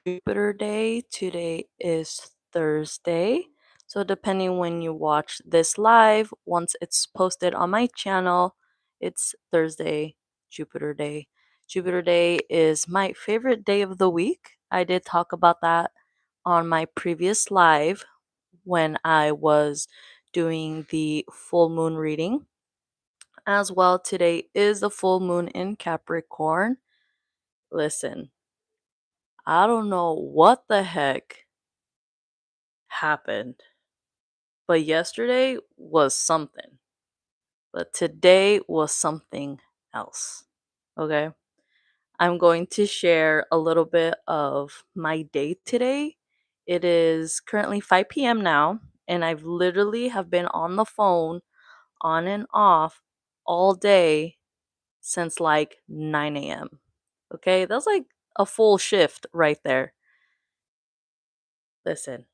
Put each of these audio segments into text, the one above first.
Jupiter Day. Today is Thursday. So, depending when you watch this live, once it's posted on my channel, it's Thursday, Jupiter Day. Jupiter Day is my favorite day of the week. I did talk about that on my previous live when I was doing the full moon reading. As well, today is the full moon in Capricorn. Listen, I don't know what the heck happened, but yesterday was something, but today was something else. Okay. I'm going to share a little bit of my day today. It is currently 5 p.m. now, and I've literally have been on the phone on and off all day since like 9 a.m. Okay, that's like a full shift right there. Listen,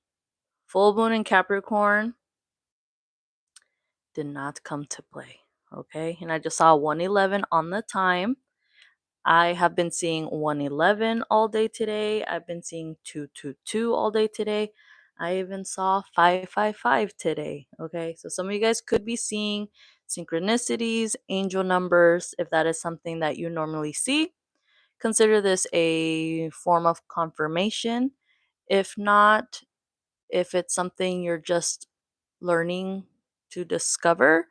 full moon in Capricorn did not come to play. Okay, and I just saw 111 on the time. I have been seeing 111 all day today. I've been seeing 222 all day today. I even saw 555 today. Okay, so some of you guys could be seeing synchronicities, angel numbers, if that is something that you normally see. Consider this a form of confirmation. If not, if it's something you're just learning to discover,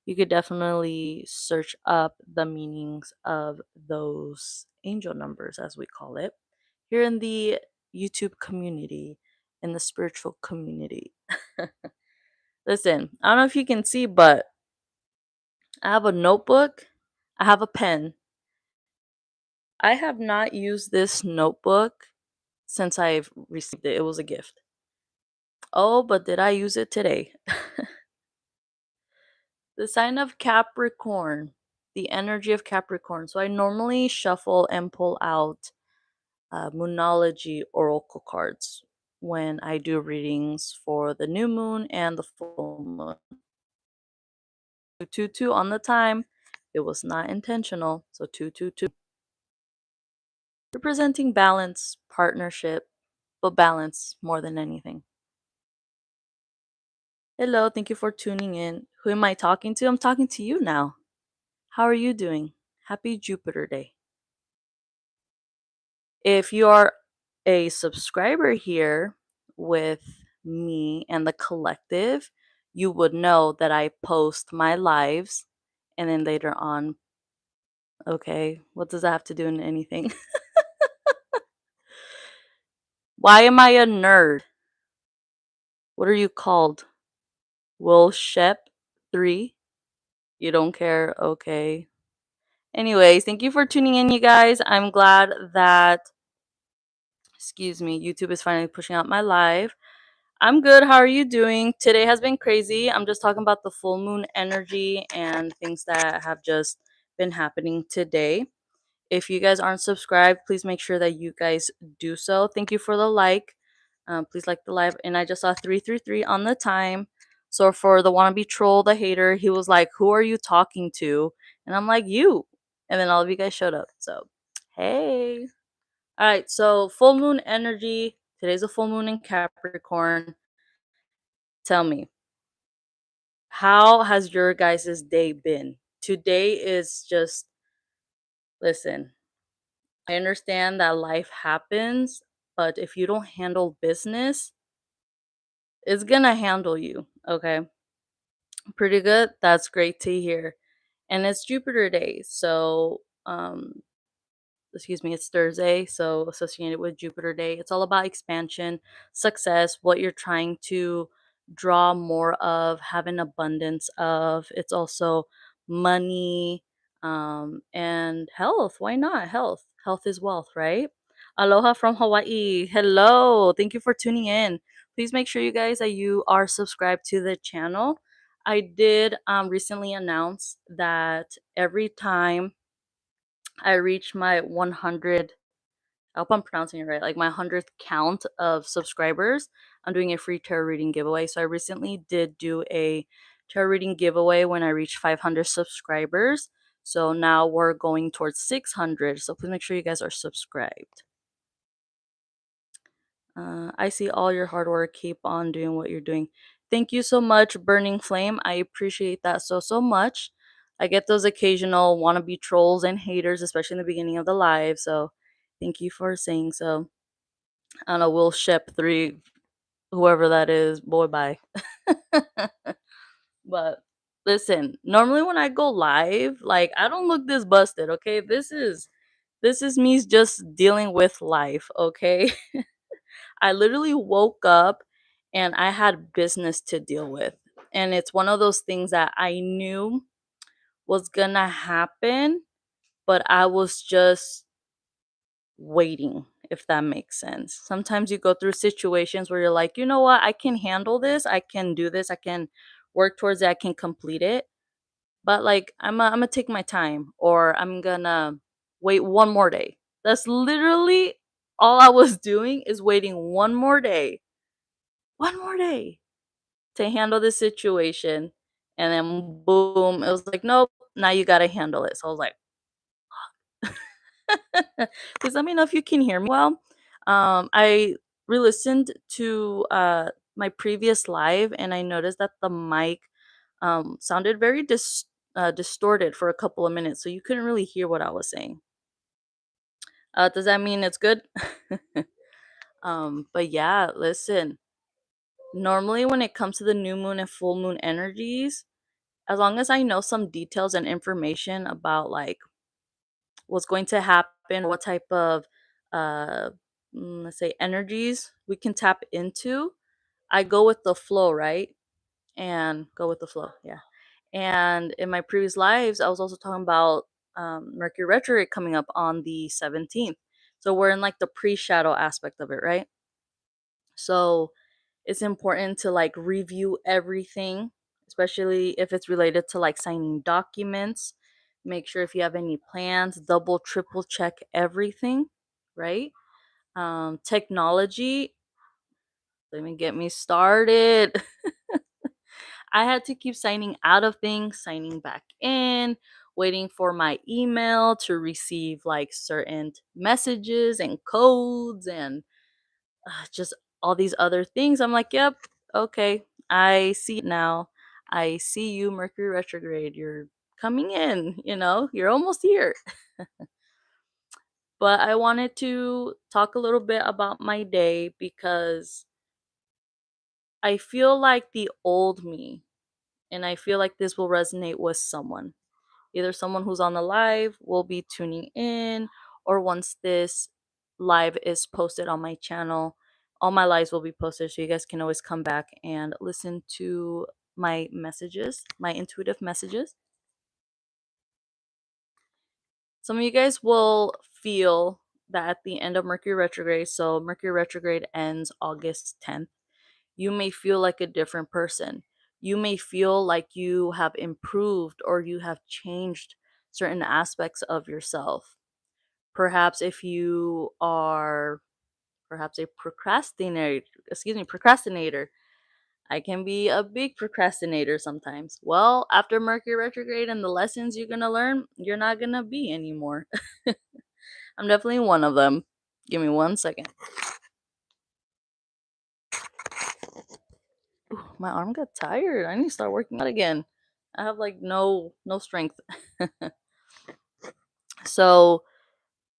you could definitely search up the meanings of those angel numbers, as we call it, here in the YouTube community, in the spiritual community. Listen, I don't know if you can see, but I have a notebook, I have a pen. I have not used this notebook since I've received it. It was a gift. Oh, but did I use it today? The sign of Capricorn, the energy of Capricorn. So I normally shuffle and pull out Moonology oracle cards when I do readings for the new moon and the full moon. 222 on the time. It was not intentional. So 222. Representing balance, partnership, but balance more than anything. Hello, thank you for tuning in. Who am I talking to? I'm talking to you now. How are you doing? Happy Jupiter Day. If you are a subscriber here with me and the collective, you would know that I post my lives and then later on, okay, what does that have to do in anything? Why am I a nerd? What are you called? Will Shep 3? You don't care? Okay. Anyways, thank you for tuning in, you guys. I'm glad that, excuse me, YouTube is finally pushing out my live. I'm good. How are you doing? Today has been crazy. I'm just talking about the full moon energy and things that have just been happening today. If you guys aren't subscribed, please make sure that you guys do so. Thank you for the like. Please like the live. And I just saw 333 on the time. So for the wannabe troll, the hater, he was like, "Who are you talking to?" And I'm like, "You." And then all of you guys showed up. So, hey. All right. So full moon energy. Today's a full moon in Capricorn. Tell me, how has your guys' day been? Today is just, listen, I understand that life happens, but if you don't handle business, it's gonna handle you, okay? Pretty good. That's great to hear. And it's Jupiter Day, so excuse me, it's Thursday, so associated with Jupiter Day. It's all about expansion, success, what you're trying to draw more of, have an abundance of. It's also money and health. Why not? Health. Health is wealth, right? Aloha from Hawaii. Hello. Thank you for tuning in. Please make sure you guys that you are subscribed to the channel. I did recently announce that every time I reach my 100, I hope I'm pronouncing it right, like my 100th count of subscribers, I'm doing a free tarot reading giveaway. So I recently did do a tarot reading giveaway when I reached 500 subscribers. So now we're going towards 600. So please make sure you guys are subscribed. I see all your hard work. Keep on doing what you're doing. Thank you so much, Burning Flame. I appreciate that so, so much. I get those occasional wannabe trolls and haters, especially in the beginning of the live. So thank you for saying so. I don't know, we'll ship three, whoever that is. Boy, bye. But listen, normally when I go live, like I don't look this busted, okay? This is me just dealing with life, okay? I literally woke up and I had business to deal with. And it's one of those things that I knew was gonna happen, but I was just waiting, if that makes sense. Sometimes you go through situations where you're like, you know what, I can handle this, I can do this, I can work towards it, I can complete it. But like I'm gonna take my time or I'm gonna wait one more day. That's literally all I was doing is waiting one more day to handle the situation. And then boom, it was like, nope, now you gotta handle it. So I was like, please let me know if you can hear me well. I re-listened to my previous live and I noticed that the mic sounded very distorted for a couple of minutes, so you couldn't really hear what I was saying. Does that mean it's good? But yeah, listen. Normally, when it comes to the new moon and full moon energies, as long as I know some details and information about like what's going to happen, what type of uh let's say energies we can tap into, I go with the flow, right? And go with the flow. Yeah. And in my previous lives, I was also talking about Mercury retrograde coming up on the 17th. So we're in like the pre-shadow aspect of it, right? So it's important to like review everything, especially if it's related to like signing documents. Make sure if you have any plans, double, triple check everything, right? Technology, let me get me started. I had to keep signing out of things, signing back in, waiting for my email to receive like certain messages and codes and just all these other things. I'm like, yep, okay, I see it now. I see you, Mercury retrograde. You're coming in, you're almost here. But I wanted to talk a little bit about my day because I feel like the old me, and I feel like this will resonate with someone. Either someone who's on the live will be tuning in, or once this live is posted on my channel, all my lives will be posted so you guys can always come back and listen to my messages, my intuitive messages. Some of you guys will feel that at the end of Mercury retrograde, so Mercury retrograde ends August 10th, you may feel like a different person. You may feel like you have improved or you have changed certain aspects of yourself. Perhaps if you are perhaps a procrastinator. I can be a big procrastinator sometimes. Well, after Mercury retrograde and the lessons you're going to learn, you're not going to be anymore. I'm definitely one of them. Give me 1 second. Ooh, my arm got tired. I need to start working out again. I have like no strength. So,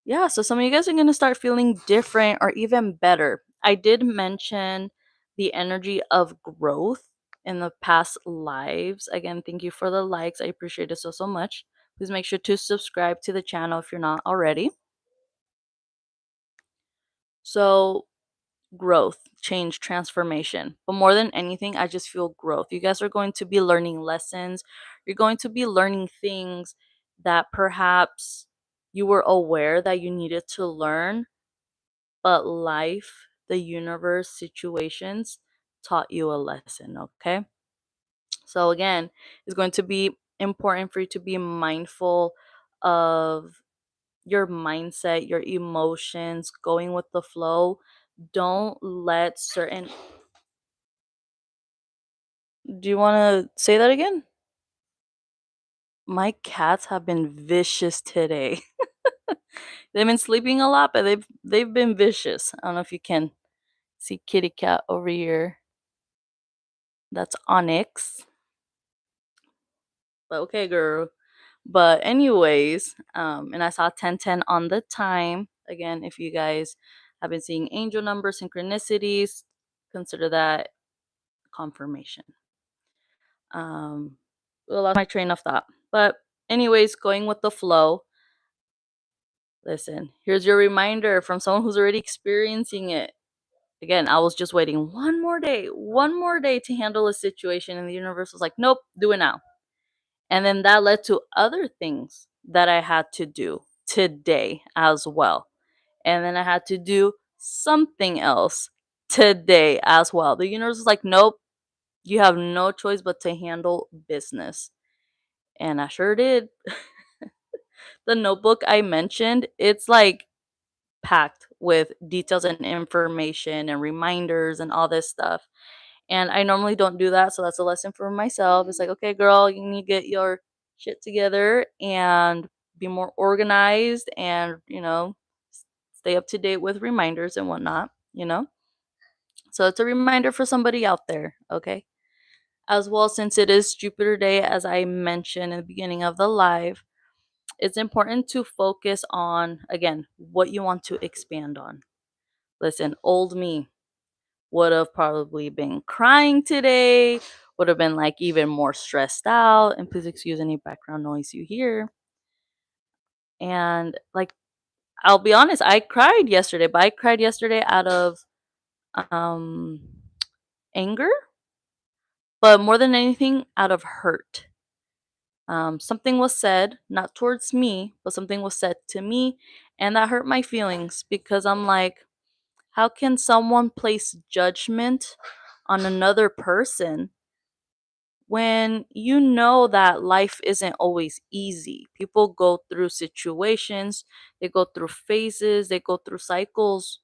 yeah, so some of you guys are going to start feeling different or even better. I did mention the energy of growth in the past lives. Again, thank you for the likes. I appreciate it so, so much. Please make sure to subscribe to the channel if you're not already. So, growth, change, transformation. But more than anything, I just feel growth. You guys are going to be learning lessons. You're going to be learning things that perhaps you were aware that you needed to learn, but life, the universe, situations taught you a lesson, okay? So again, it's going to be important for you to be mindful of your mindset, your emotions, going with the flow. Don't let certain Do you want to say that again? My cats have been vicious today. They've been sleeping a lot, but they've been vicious. I don't know if you can See kitty cat over here. That's Onyx. But okay, girl. But anyways, and I saw 1010 on the time. Again, if you guys have been seeing angel numbers, synchronicities, consider that confirmation. Lost my train of thought. But anyways, going with the flow. Listen, here's your reminder from someone who's already experiencing it. Again, I was just waiting one more day to handle a situation, and the universe was like, nope, do it now. And then that led to other things that I had to do today as well. And then I had to do something else today as well. The universe was like, nope, you have no choice but to handle business. And I sure did. The notebook I mentioned, it's like packed with details and information and reminders and all this stuff. And I normally don't do that, so that's a lesson for myself. It's like, okay, girl, you need to get your shit together and be more organized and, stay up to date with reminders and whatnot. So it's a reminder for somebody out there, okay? As well, since it is Jupiter Day, as I mentioned in the beginning of the live, it's important to focus on, again, what you want to expand on. Listen, old me would have probably been crying today, would have been like even more stressed out. And please excuse any background noise you hear. And like, I'll be honest, I cried yesterday, but I cried yesterday out of um anger, but more than anything, out of hurt. Something was said, not towards me, but something was said to me, and that hurt my feelings because I'm like, how can someone place judgment on another person when you know that life isn't always easy? People go through situations, they go through phases, they go through cycles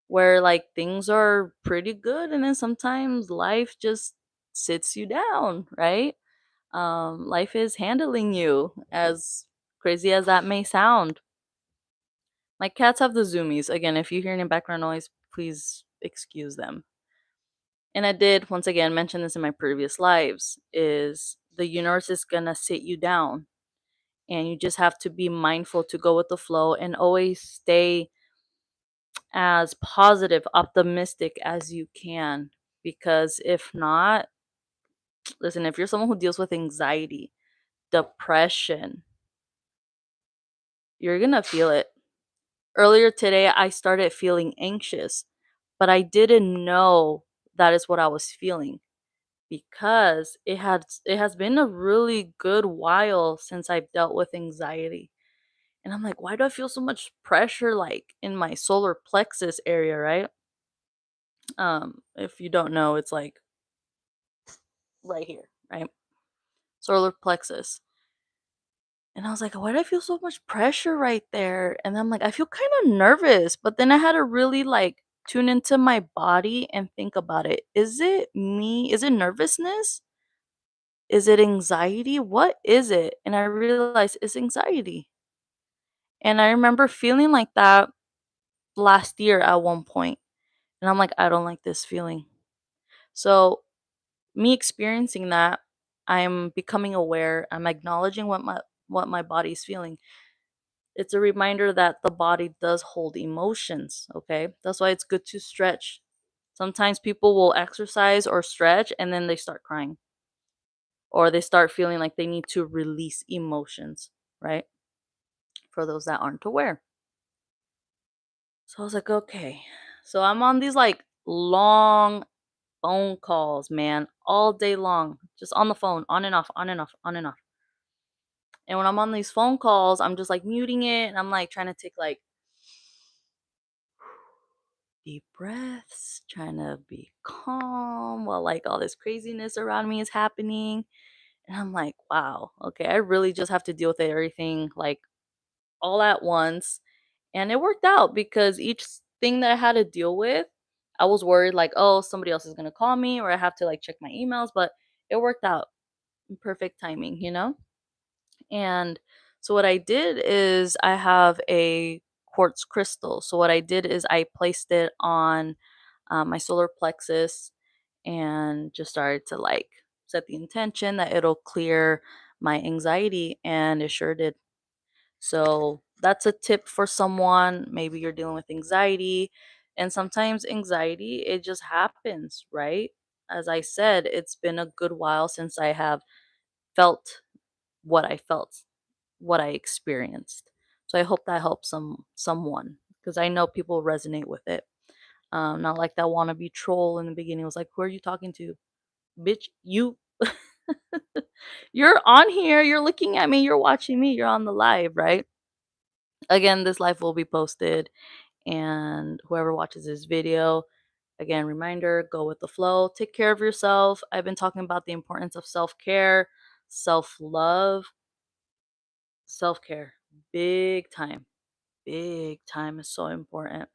where like things are pretty good, and then sometimes life just sits you down, right? Life is handling you, as crazy as that may sound. My cats have the zoomies. Again, if you hear any background noise, please excuse them. And I did once again mention this in my previous lives, is the universe is gonna sit you down, and you just have to be mindful to go with the flow and always stay as positive, optimistic as you can. Because if not, listen, if you're someone who deals with anxiety, depression, you're gonna feel it. Earlier today, I started feeling anxious, but I didn't know that is what I was feeling, because it has been a really good while since I've dealt with anxiety. And I'm like, why do I feel so much pressure like in my solar plexus area, right? If you don't know, it's like right here, right? Solar plexus. And I was like, why do I feel so much pressure right there? And I'm like, I feel kind of nervous. But then I had to really like tune into my body and think about it. Is it me? Is it nervousness? Is it anxiety? What is it? And I realized it's anxiety. And I remember feeling like that last year at one point. And I'm like, I don't like this feeling. So, me experiencing that, I'm becoming aware. I'm acknowledging what my body's feeling. It's a reminder that the body does hold emotions, okay? That's why it's good to stretch. Sometimes people will exercise or stretch and then they start crying, or they start feeling like they need to release emotions, right? For those that aren't aware. So I was like, okay. So I'm on these like long phone calls, man, all day long, just on the phone, on and off, on and off, on and off. And when I'm on these phone calls, I'm just like muting it, and I'm like trying to take like deep breaths, trying to be calm while like all this craziness around me is happening. And I'm like, wow, okay, I really just have to deal with everything like all at once. And it worked out because each thing that I had to deal with, I was worried like, oh, somebody else is going to call me, or I have to like check my emails, but it worked out in perfect timing. And so what I did is I have a quartz crystal. So what I did is I placed it on my solar plexus, and just started to like set the intention that it'll clear my anxiety, and it sure did. So that's a tip for someone. Maybe you're dealing with anxiety, and sometimes anxiety, it just happens, right? As I said, it's been a good while since I have felt what I felt, what I experienced. So I hope that helps someone, because I know people resonate with it. Not like that wannabe troll in the beginning was like, "Who are you talking to, bitch? You, you're on here. You're looking at me. You're watching me. You're on the live, right?" Again, this live will be posted, and whoever watches this video, again, reminder, go with the flow. Take care of yourself. I've been talking about the importance of self care, self love, self care. Big time. Big time is so important.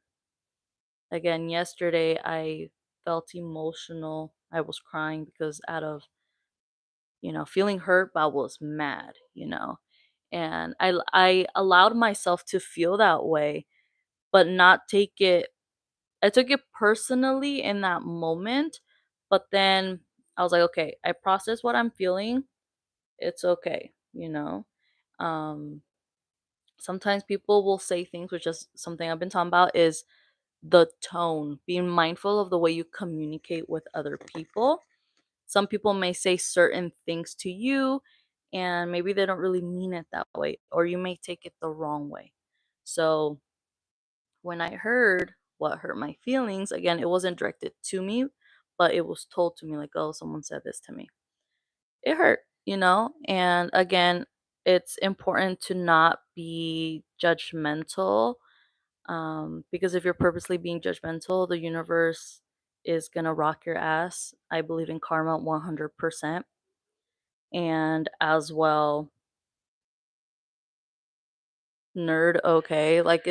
Again, yesterday I felt emotional. I was crying because out of, feeling hurt, but I was mad, And I allowed myself to feel that way, but not take it I took it personally in that moment, but then I was like, "Okay, I process what I'm feeling. It's okay," you know? Um, Sometimes people will say things, which is something I've been talking about, is the tone, being mindful of the way you communicate with other people. Some people may say certain things to you, and maybe they don't really mean it that way, or you may take it the wrong way. So, when I heard what hurt my feelings, again, it wasn't directed to me, but it was told to me like, "Oh, someone said this to me." It hurt, And again, it's important to not be judgmental, because if you're purposely being judgmental, the universe is gonna rock your ass. I believe in karma 100%. And as well, nerd, okay. Like,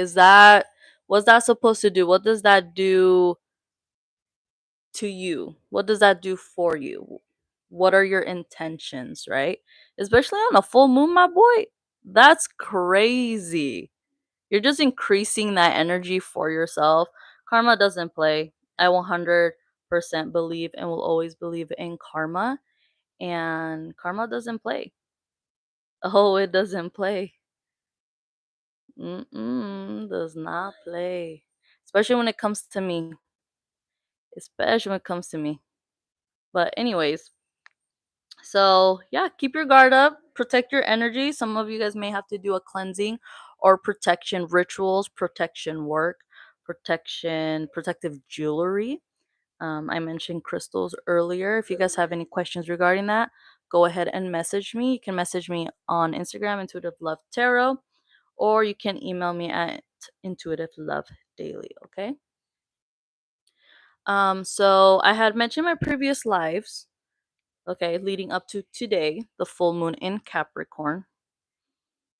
what's that supposed to do? What does that do to you? What does that do for you? What are your intentions, right? Especially on a full moon, my boy. That's crazy. You're just increasing that energy for yourself. Karma doesn't play. I 100% believe and will always believe in karma, and karma doesn't play. Oh, it doesn't play. Does not play. Especially when it comes to me. Especially when it comes to me. But anyways, so, yeah, keep your guard up, protect your energy. Some of you guys may have to do a cleansing or protection rituals, protection work, protective jewelry. I mentioned crystals earlier. If you guys have any questions regarding that, go ahead and message me. You can message me on Instagram, Intuitive Love Tarot, or you can email me at Intuitive Love Daily. Okay. So I had mentioned my previous lives, okay, leading up to today, the full moon in Capricorn,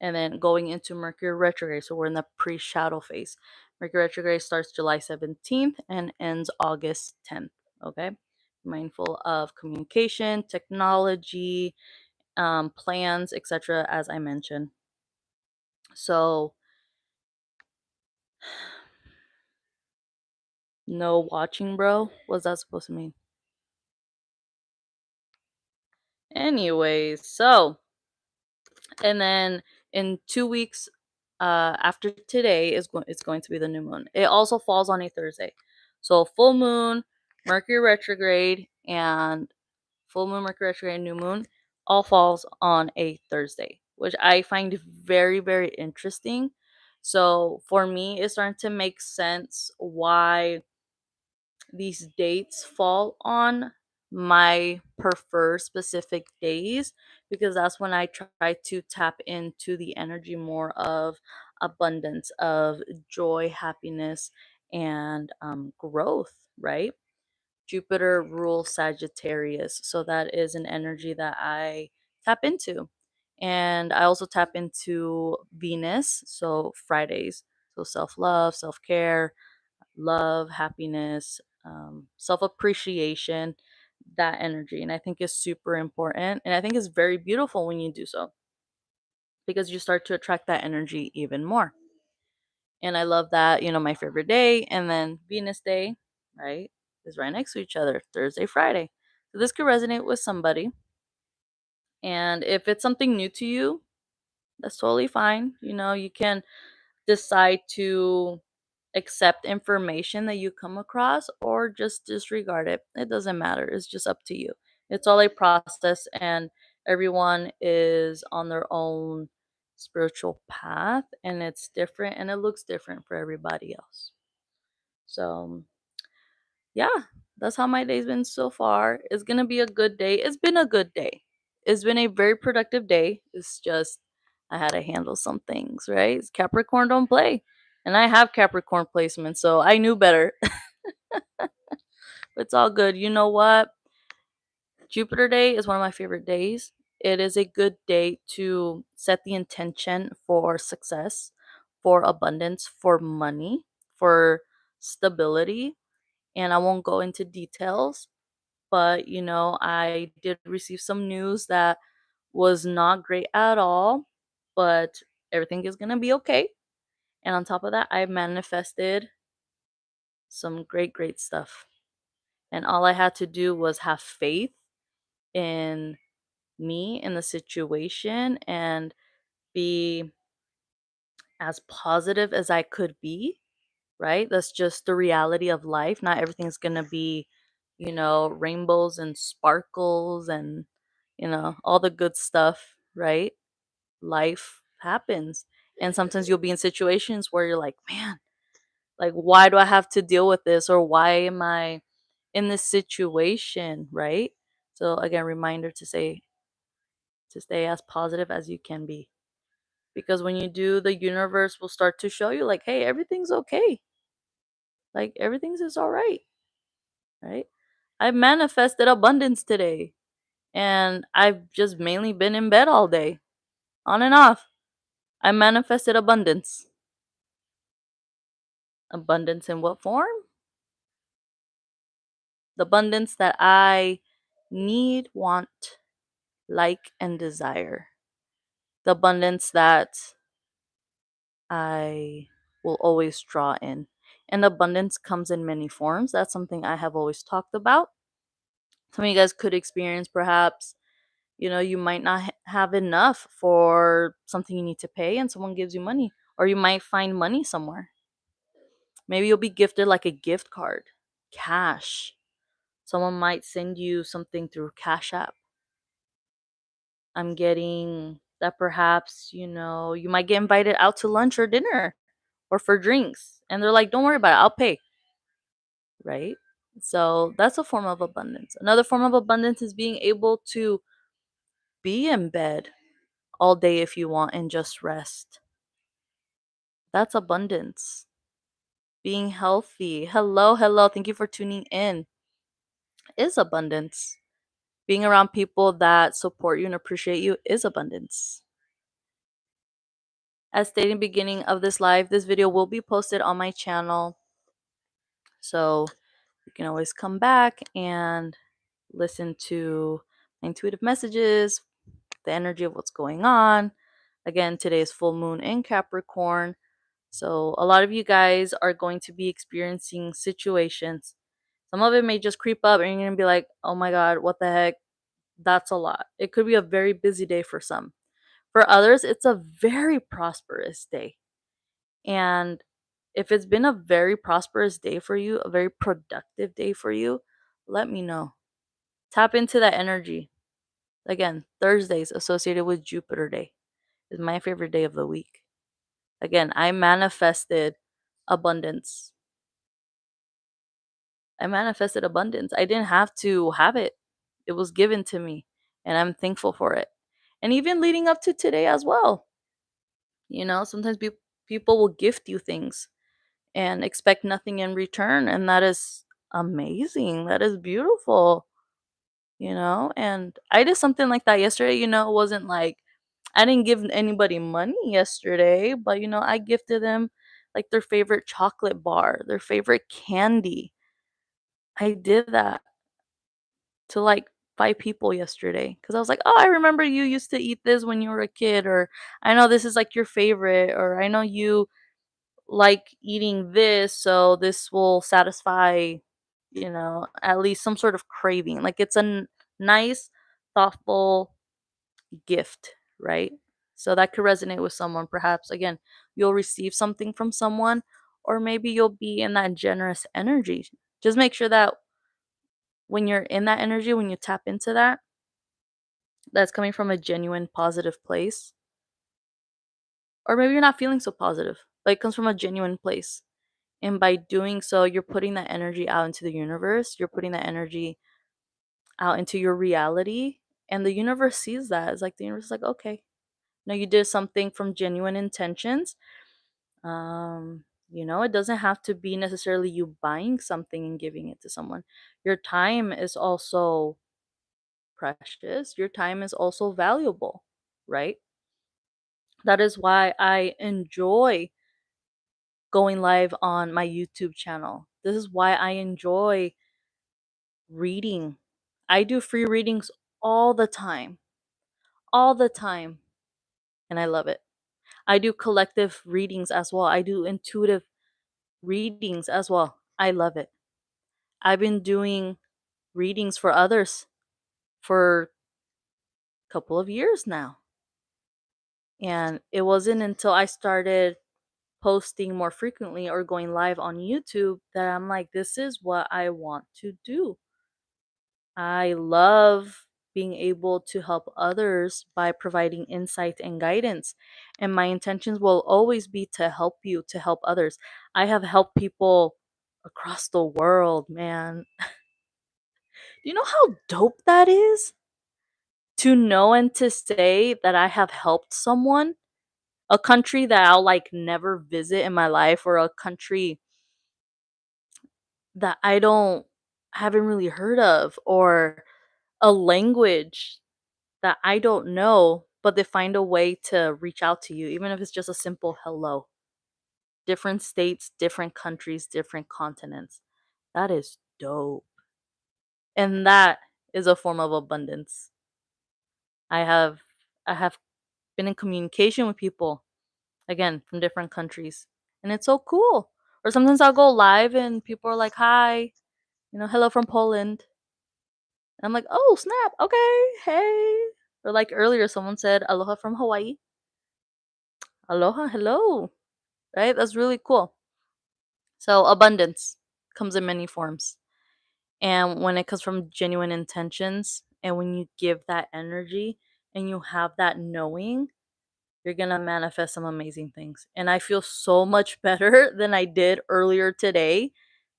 and then going into Mercury retrograde. So we're in the pre shadow phase. Mercury retrograde starts July 17th and ends August 10th. Okay. Mindful of communication, technology, plans, etc., as I mentioned. So, no watching, bro. What's that supposed to mean? Anyways, so and then in 2 weeks after today it's going to be the new moon. It also falls on a Thursday. So full moon, Mercury retrograde, and full moon, Mercury retrograde, and new moon all falls on a Thursday, which I find very, very interesting. So for me, it's starting to make sense why these dates fall on my preferred specific days, because that's when I try to tap into the energy more of abundance, of joy, happiness, and growth, right? Jupiter rules Sagittarius, so that is an energy that I tap into. And I also tap into Venus, so Fridays, so self love, self care, love, happiness, self appreciation, that energy. And I think is super important. And I think it's very beautiful when you do so, because you start to attract that energy even more. And I love that, my favorite day, and then Venus Day, right? is right next to each other, Thursday, Friday. So this could resonate with somebody. And if it's something new to you, that's totally fine. You can decide to accept information that you come across or just disregard it. It doesn't matter. It's just up to you. It's all a process, and everyone is on their own spiritual path, and it's different and it looks different for everybody else. So, yeah, that's how my day's been so far. It's going to be a good day. It's been a good day. It's been a very productive day. It's just I had to handle some things, right? It's Capricorn don't play. And I have Capricorn placement, so I knew better. It's all good. You know what? Jupiter Day is one of my favorite days. It is a good day to set the intention for success, for abundance, for money, for stability. And I won't go into details, but I did receive some news that was not great at all, but everything is going to be okay. And on top of that, I manifested some great, great stuff. And all I had to do was have faith in me, in the situation, and be as positive as I could be, right? That's just the reality of life. Not everything's going to be, rainbows and sparkles and, all the good stuff, right? Life happens. And sometimes you'll be in situations where you're like, man, like, why do I have to deal with this? Or why am I in this situation, right? So again, reminder to stay as positive as you can be. Because when you do, the universe will start to show you like, hey, everything's okay. Like everything's just all right? I manifested abundance today. And I've just mainly been in bed all day, on and off. I manifested abundance. Abundance in what form? The abundance that I need, want, like, and desire. The abundance that I will always draw in. And abundance comes in many forms. That's something I have always talked about. Some of you guys could experience perhaps, you might not have enough for something you need to pay and someone gives you money. Or you might find money somewhere. Maybe you'll be gifted like a gift card, cash. Someone might send you something through Cash App. I'm getting that perhaps, you might get invited out to lunch or dinner or for drinks. And they're like, don't worry about it, I'll pay. Right? So that's a form of abundance. Another form of abundance is being able to be in bed all day if you want and just rest. That's abundance. Being healthy. Hello, hello. Thank you for tuning in. Is abundance. Being around people that support you and appreciate you is abundance. As stated in the beginning of this live, this video will be posted on my channel. So you can always come back and listen to my intuitive messages, the energy of what's going on. Again, today is full moon in Capricorn. So a lot of you guys are going to be experiencing situations. Some of it may just creep up and you're going to be like, oh my God, what the heck? That's a lot. It could be a very busy day for some. For others, it's a very prosperous day. And if it's been a very prosperous day for you, a very productive day for you, let me know. Tap into that energy. Again, Thursdays associated with Jupiter Day is my favorite day of the week. Again, I manifested abundance. I manifested abundance. I didn't have to have it. It was given to me, and I'm thankful for it. And even leading up to today as well. Sometimes people will gift you things and expect nothing in return, and that is amazing. That is beautiful. And I did something like that yesterday. It wasn't like I didn't give anybody money yesterday, but I gifted them like their favorite chocolate bar, their favorite candy. I did that to like 5 people yesterday because I was like, oh, I remember you used to eat this when you were a kid, or I know this is like your favorite, or I know you like eating this, so this will satisfy at least some sort of craving. Like it's a nice, thoughtful gift, right? So that could resonate with someone. Perhaps, again, you'll receive something from someone, or maybe you'll be in that generous energy. Just make sure that when you're in that energy, when you tap into that, that's coming from a genuine positive place. Or maybe you're not feeling so positive, but it comes from a genuine place. And by doing so, you're putting that energy out into the universe. You're putting that energy out into your reality. And the universe sees that. It's like the universe is like, okay, now you did something from genuine intentions. It doesn't have to be necessarily you buying something and giving it to someone. Your time is also precious. Your time is also valuable, right? That is why I enjoy going live on my YouTube channel. This is why I enjoy reading. I do free readings all the time, all the time, and I love it. I do collective readings as well. I do intuitive readings as well. I love it. I've been doing readings for others for a couple of years now. And it wasn't until I started posting more frequently or going live on YouTube that I'm like, this is what I want to do. I love being able to help others by providing insight and guidance. And my intentions will always be to help you, to help others. I have helped people across the world, man. Do you know how dope that is? To know and to say that I have helped someone, a country that I'll like never visit in my life, or a country that haven't really heard of, or a language that I don't know, but they find a way to reach out to you, even if it's just a simple hello. Different states, different countries, different continents. That is dope. And that is a form of abundance. I have I have been in communication with people, again, from different countries. And it's so cool. Or sometimes I'll go live and people are like, "Hi, hello from Poland." And I'm like, "Oh, snap. Okay. Hey." Or like earlier someone said, "Aloha from Hawaii." Aloha, hello. Right? That's really cool. So abundance comes in many forms. And when it comes from genuine intentions, and when you give that energy and you have that knowing, you're going to manifest some amazing things. And I feel so much better than I did earlier today.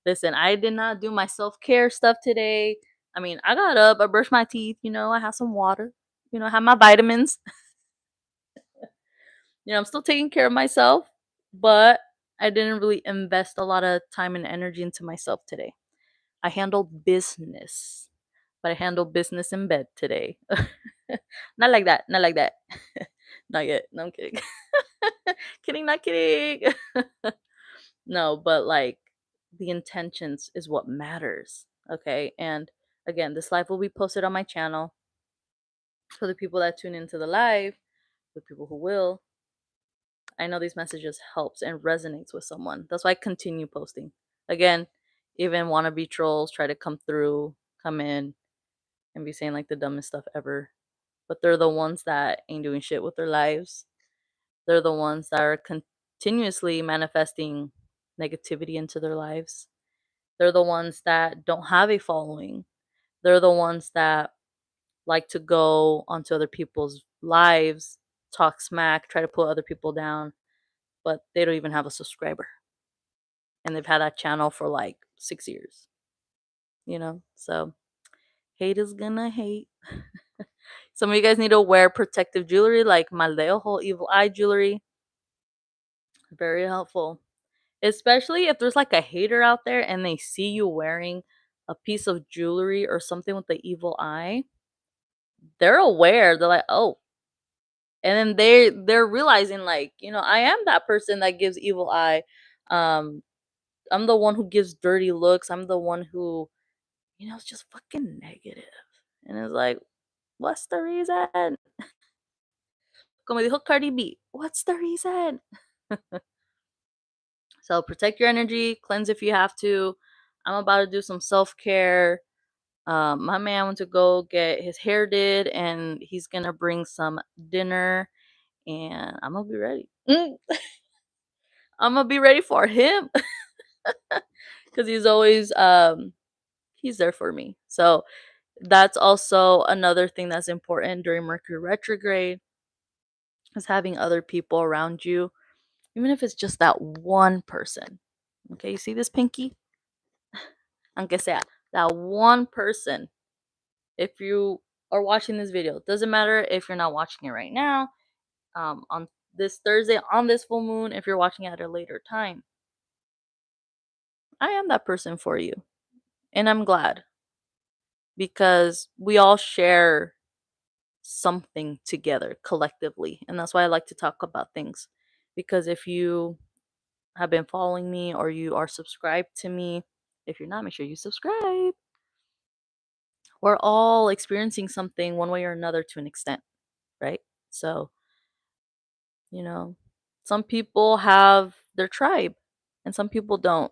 Listen, I did not do my self-care stuff today. I mean, I got up, I brushed my teeth, I had some water, I had my vitamins. I'm still taking care of myself, but I didn't really invest a lot of time and energy into myself today. I handled business, but I handled business in bed today. Not like that. Not like that. Not yet. No, I'm kidding. Kidding, not kidding. No, but like the intentions is what matters. Okay. And again, this live will be posted on my channel for the people that tune into the live, the people who will. I know these messages helps and resonates with someone. That's why I continue posting. Again, even wannabe trolls try to come through, come in, and be saying like the dumbest stuff ever. But they're the ones that ain't doing shit with their lives. They're the ones that are continuously manifesting negativity into their lives. They're the ones that don't have a following. They're the ones that like to go onto other people's lives, talk smack, try to put other people down, but they don't even have a subscriber. And they've had that channel for like 6 years, So hate is gonna hate. Some of you guys need to wear protective jewelry like Maldeo whole evil eye jewelry. Very helpful. Especially if there's like a hater out there and they see you wearing a piece of jewelry or something with the evil eye, they're aware. They're like, "Oh." And then they're realizing like, I am that person that gives evil eye. Um I'm the one who gives dirty looks. I'm the one who, it's just fucking negative. And it's like, what's the reason? Como dijo Cardi B, what's the reason? So protect your energy, cleanse if you have to. I'm about to do some self-care. My man went to go get his hair did, and he's gonna bring some dinner, and I'm gonna be ready. I'm gonna be ready for him because he's always he's there for me. So that's also another thing that's important during Mercury retrograde is having other people around you, even if it's just that one person. Okay, you see this pinky? Aunque sea that one person. If you are watching this video, doesn't matter if you're not watching it right now, on this Thursday, on this full moon, if you're watching it at a later time, I am that person for you. And I'm glad because we all share something together collectively. And that's why I like to talk about things. Because if you have been following me or you are subscribed to me, if you're not, make sure you subscribe. We're all experiencing something one way or another to an extent, right? So, you know, some people have their tribe and some people don't.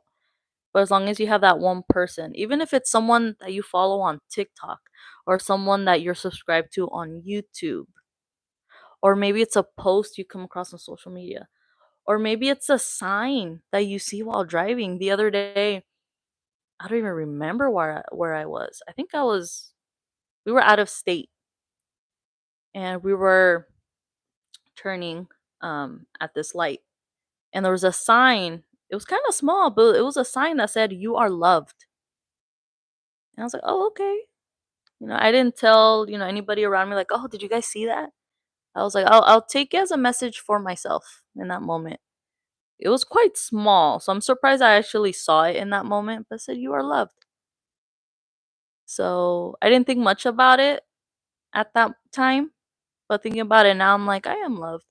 But as long as you have that one person, even if it's someone that you follow on TikTok or someone that you're subscribed to on YouTube, or maybe it's a post you come across on social media, or maybe it's a sign that you see while driving. The other day, I don't even remember where I was. I think we were out of state and we were turning at this light, and there was a sign. It was kind of small, but it was a sign that said "You are loved." And I was like, "Oh, okay." I didn't tell, anybody around me like, "Oh, did you guys see that?" I was like, I'll take it as a message for myself in that moment. It was quite small, so I'm surprised I actually saw it in that moment, but it said, "You are loved." So I didn't think much about it at that time, but thinking about it now, I'm like, I am loved.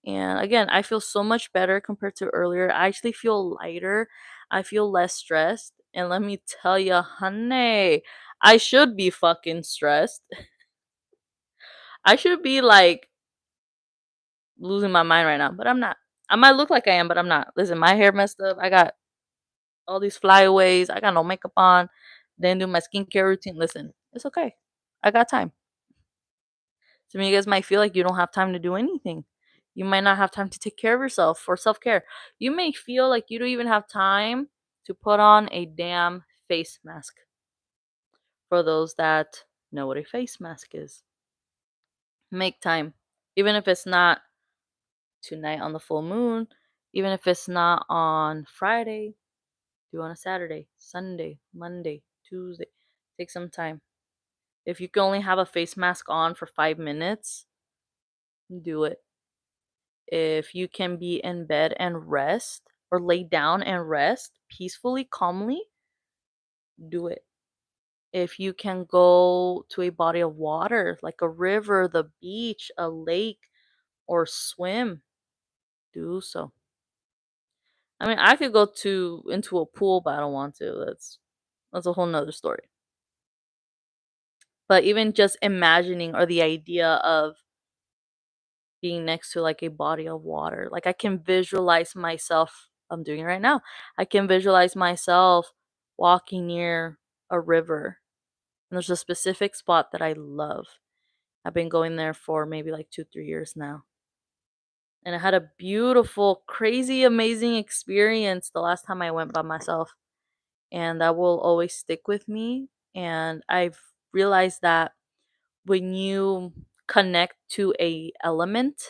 And again, I feel so much better compared to earlier. I actually feel lighter. I feel less stressed. And let me tell you, honey, I should be fucking stressed. I should be like losing my mind right now, but I'm not. I might look like I am, but I'm not. Listen, my hair messed up. I got all these flyaways. I got no makeup on. Didn't do my skincare routine. Listen, it's okay. I got time. Some of you guys might feel like you don't have time to do anything. You might not have time to take care of yourself for self care. You may feel like you don't even have time to put on a damn face mask. For those that know what a face mask is, make time. Even if it's not tonight on the full moon, even if it's not on Friday, do on a Saturday, Sunday, Monday, Tuesday. Take some time. If you can only have a face mask on for 5 minutes, do it. If you can be in bed and rest or lay down and rest peacefully, calmly, do it. If you can go to a body of water like a river, the beach, a lake, or swim, do so. I mean, I could go to into a pool, but I don't want to. That's a whole nother story. But even just imagining or the idea of being next to like a body of water, like I can visualize myself. I'm doing it right now. I can visualize myself walking near a river. And there's a specific spot that I love. I've been going there for maybe like 2, 3 years now. And I had a beautiful, crazy, amazing experience the last time I went by myself. And that will always stick with me. And I've realized that when you connect to a element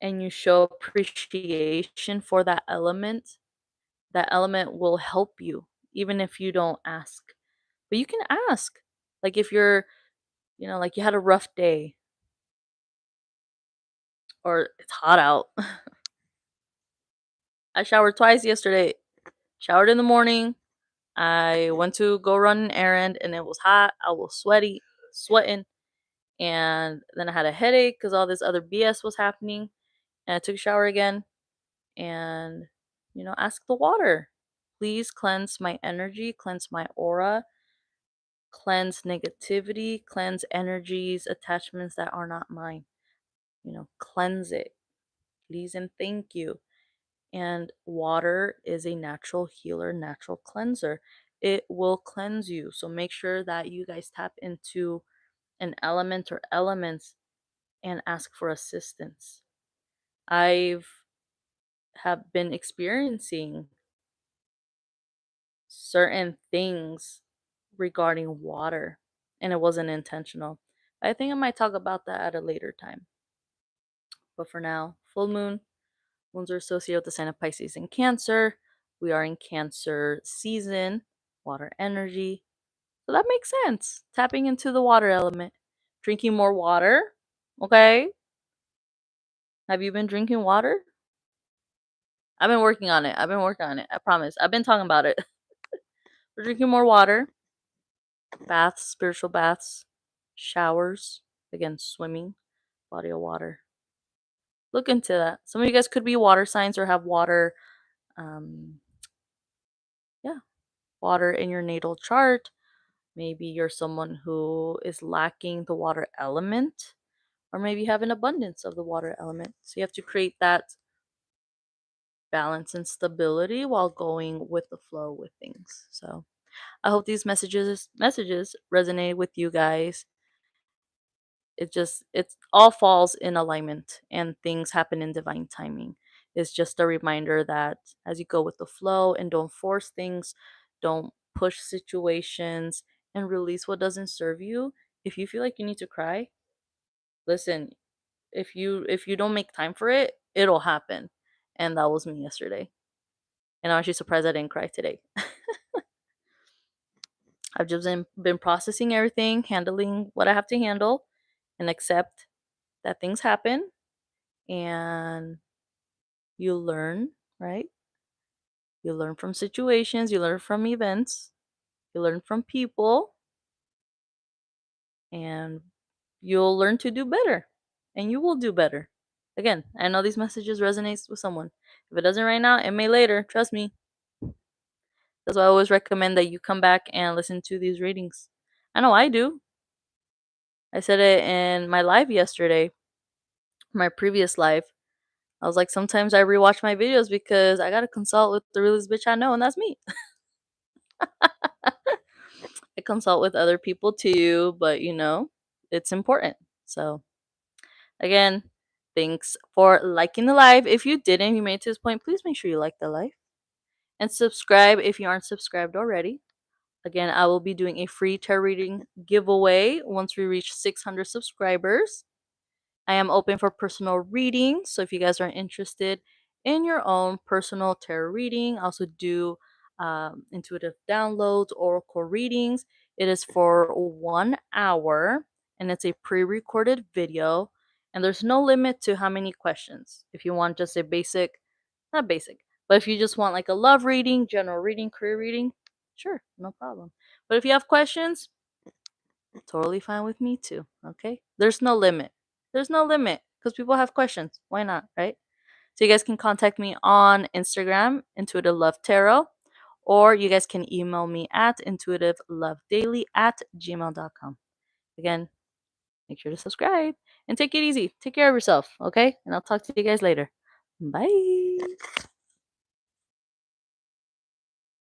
and you show appreciation for that element will help you even if you don't ask. But you can ask. Like if you're, like you had a rough day or it's hot out. I showered twice yesterday. Showered in the morning. I went to go run an errand and it was hot. I was sweating, and then I had a headache because all this other BS was happening. And I took a shower again and, ask the water. Please cleanse my energy, cleanse my aura, cleanse negativity, cleanse energies, attachments that are not mine. Cleanse it. Please and thank you. And water is a natural healer, natural cleanser. It will cleanse you. So make sure that you guys tap into an element or elements and ask for assistance. I've have been experiencing certain things regarding water, and it wasn't intentional. I think I might talk about that at a later time. But for now, full moon. Moons are associated with the sign of Pisces and Cancer. We are in Cancer season, water energy. So that makes sense. Tapping into the water element. Drinking more water. Okay. Have you been drinking water? I've been working on it. I've been working on it. I promise. I've been talking about it. We're drinking more water. Baths, spiritual baths, showers. Again, swimming, body of water. Look into that. Some of you guys could be water signs or have water, um, yeah, water in your natal chart. Maybe you're someone who is lacking the water element, or maybe you have an abundance of the water element. So you have to create that balance and stability while going with the flow with things. So I hope these messages resonate with you guys. It all falls in alignment and things happen in divine timing. It's just a reminder that as you go with the flow and don't force things, don't push situations, and release what doesn't serve you. If you feel like you need to cry, listen, if you don't make time for it, it'll happen. And that was me yesterday. And I'm actually surprised I didn't cry today. I've just been processing everything, handling what I have to handle, and accept that things happen, and you learn, right? You learn from situations, you learn from events, you learn from people, and you'll learn to do better. And you will do better. Again, I know these messages resonates with someone. If it doesn't right now, it may later. Trust me. That's why I always recommend that you come back and listen to these readings. I know I do. I said it in my live yesterday, my previous live. I was like, sometimes I rewatch my videos because I gotta consult with the realest bitch I know, and that's me. I consult with other people too, but it's important. So, again, thanks for liking the live. If you didn't, you made it to this point, please make sure you like the live and subscribe if you aren't subscribed already. Again, I will be doing a free tarot reading giveaway once we reach 600 subscribers. I am open for personal readings, so if you guys are interested in your own personal tarot reading, I also do intuitive downloads, oracle readings. It is for 1 hour, and it's a pre-recorded video, and there's no limit to how many questions. If you want just a basic, not basic, but if you just want like a love reading, general reading, career reading, sure, no problem. But if you have questions, totally fine with me too. Okay. There's no limit. There's no limit because people have questions. Why not? Right. So you guys can contact me on Instagram, Intuitive Love Tarot, or you guys can email me at intuitivelovedaily@gmail.com. Again, make sure to subscribe and take it easy. Take care of yourself. Okay. And I'll talk to you guys later. Bye.